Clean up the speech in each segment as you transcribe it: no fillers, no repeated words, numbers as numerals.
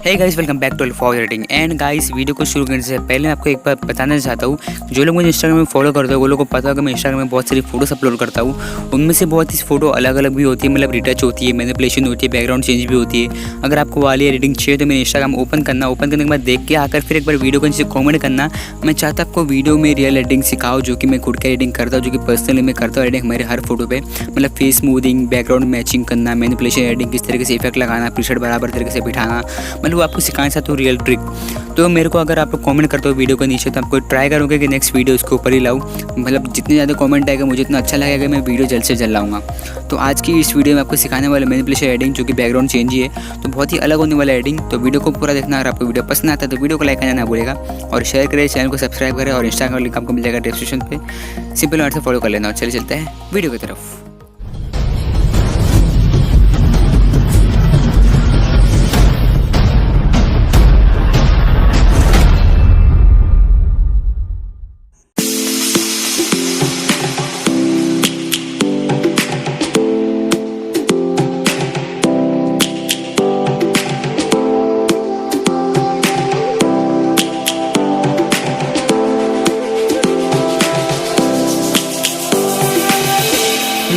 Hey guys, welcome back to for editing. And guys, video को शुरू करने से पहले आपको एक बार बताना चाहता हूँ, जो लोग मुझे इंस्टाग्राम में फॉलो करते हो वो लोगों को पता होगा मैं इंस्टाग्राम में बहुत सारी फोटोस अपलोड करता हूँ। उनमें से बहुत सी फोटो अलग अलग भी होती है, मतलब रिटच होती है, मैनिपुलेशन होती है, बैकग्राउंड चेंज भी होती है। अगर आपको वाली एडिटिंग चाहिए तो मेरे इंस्टाग्राम ओपन करने के बाद देख के आकर फिर एक बार वीडियो को नीचे कॉमेंट करना। मैं चाहता आपको वीडियो में रियल एडिटिंग सिखाओ, जो कि मैं खुद का एडिटिंग करता हूँ, जो कि पर्सनली मैं करता हूँ एडिटिंग मेरे हर फोटो पे, मतलब फेस स्मूथिंग, बैकग्राउंड मैचिंग करना, मैनिपुलेशन एडिटिंग, किस तरीके से इफेक्ट लगाना, प्रीसेट बराबर तरीके से बिठाना, मतलब वो आपको सिखाना चाहता हूँ रियल ट्रिक। तो मेरे को अगर आप लोग कमेंट करते हो वीडियो के नीचे तो आपको ट्राई करूँगा कि नेक्स्ट वीडियो उसके ऊपर ही लाऊँ। मतलब जितने ज़्यादा कमेंट आएगा मुझे इतना अच्छा लगेगा, मैं वीडियो जल्द से जल्द लाऊँगा। तो आज की इस वीडियो में आपको सिखाने वाला मैनिपुलेशन एडिटिंग, जो कि बैकग्राउंड चेंज ही है, तो बहुत ही अलग होने वाला एडिटिंग। तो वीडियो को पूरा देखना। अगर आपको वीडियो पसंद आता है तो वीडियो को लाइक करना ना भूलेगा और शेयर करें, चैनल को सब्सक्राइब करें और इंस्टाग्राम लिंक आपको मिल जाएगा डिस्क्रिप्शन पे, सिंपल वर्ड से फॉलो कर लेना। और चलिए चलते हैं वीडियो की तरफ।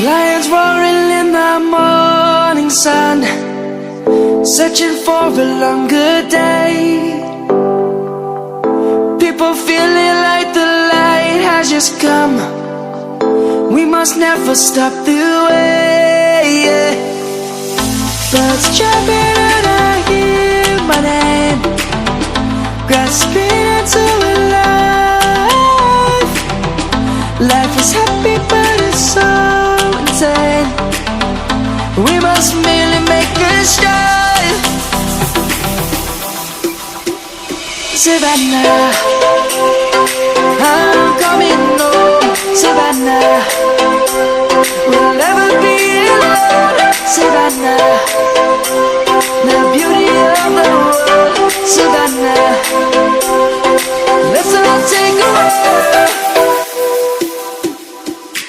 Lions roaring in the morning sun, searching for a longer day. People feeling like the light has just come. We must never stop the way. Birds jumping and I hear my name, grasping into life. Life is happy but it's so insane. We must merely make a start. Savannah, I'm coming home. Savannah, we'll never be alone. Savannah, the beauty of the world. Savannah, let's all take a walk.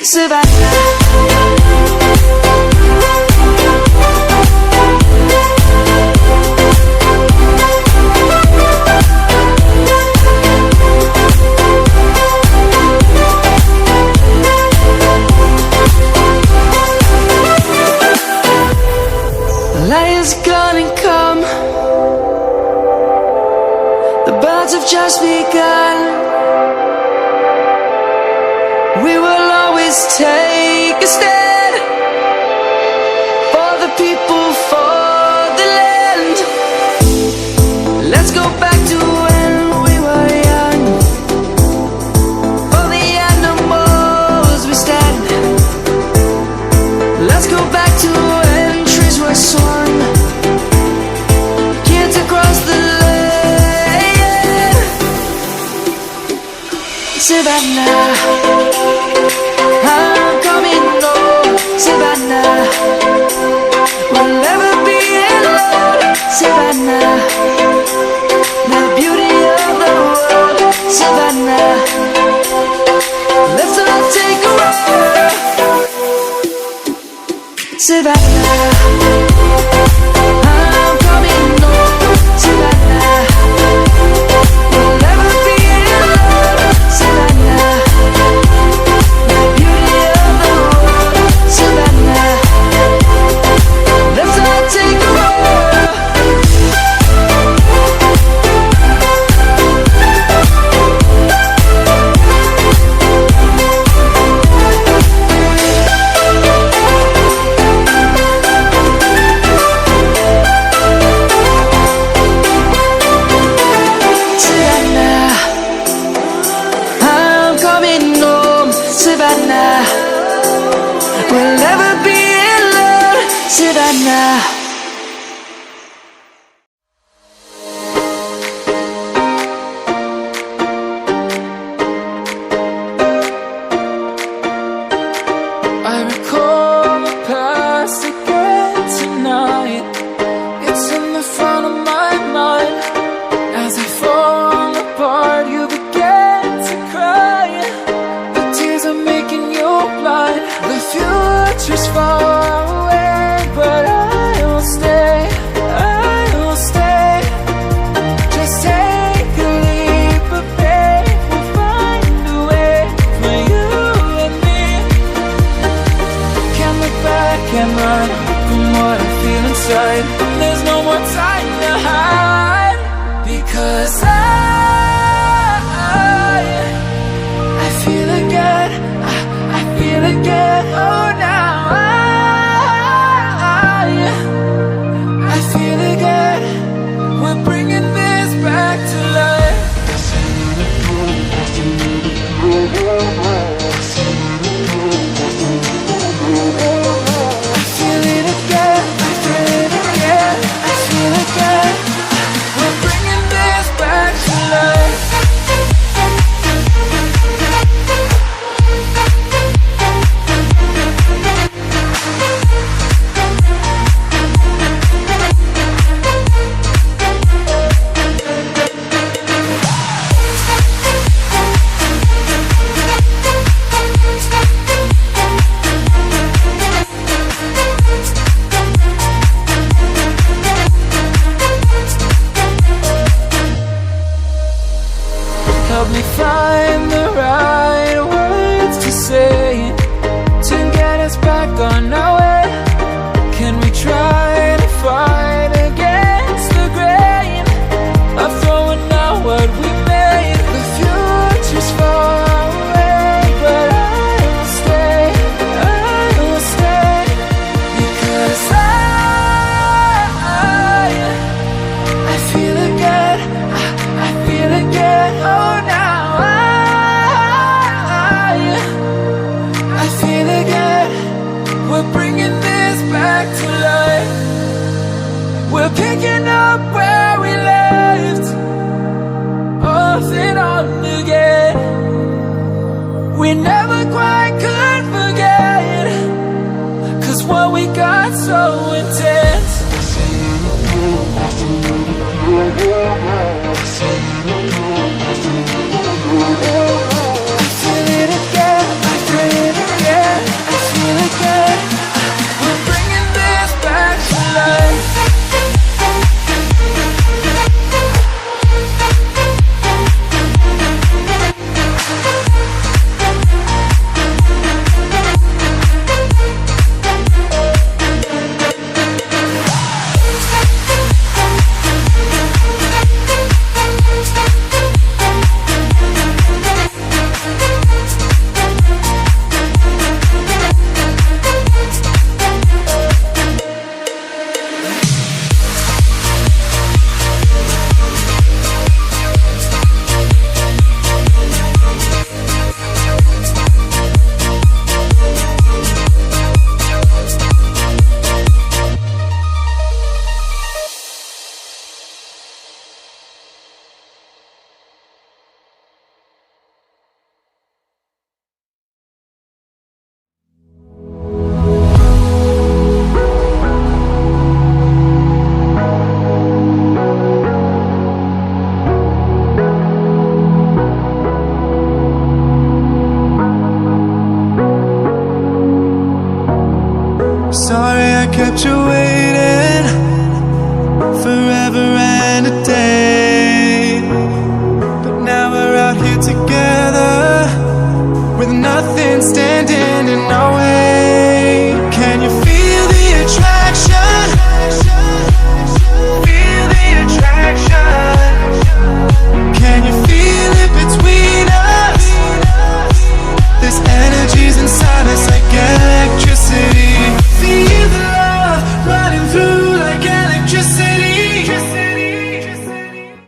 Savannah, lion's gonna come. The birds have just begun. We will always take a stand for the people, for the land. Let's go back to when we were young. For the animals we stand. Let's go back to when trees were swung, kids across the land. Savannah, I'm coming home. Savannah, we'll never be alone. Savannah, the beauty of the world. Savannah, let's all take a walk. Savannah, I'm coming home. Savannah, we'll never be alone. Savannah, the beauty of the world. Savannah, let's all take a walk. young again. We never quite could forget, 'cause what we got so intense.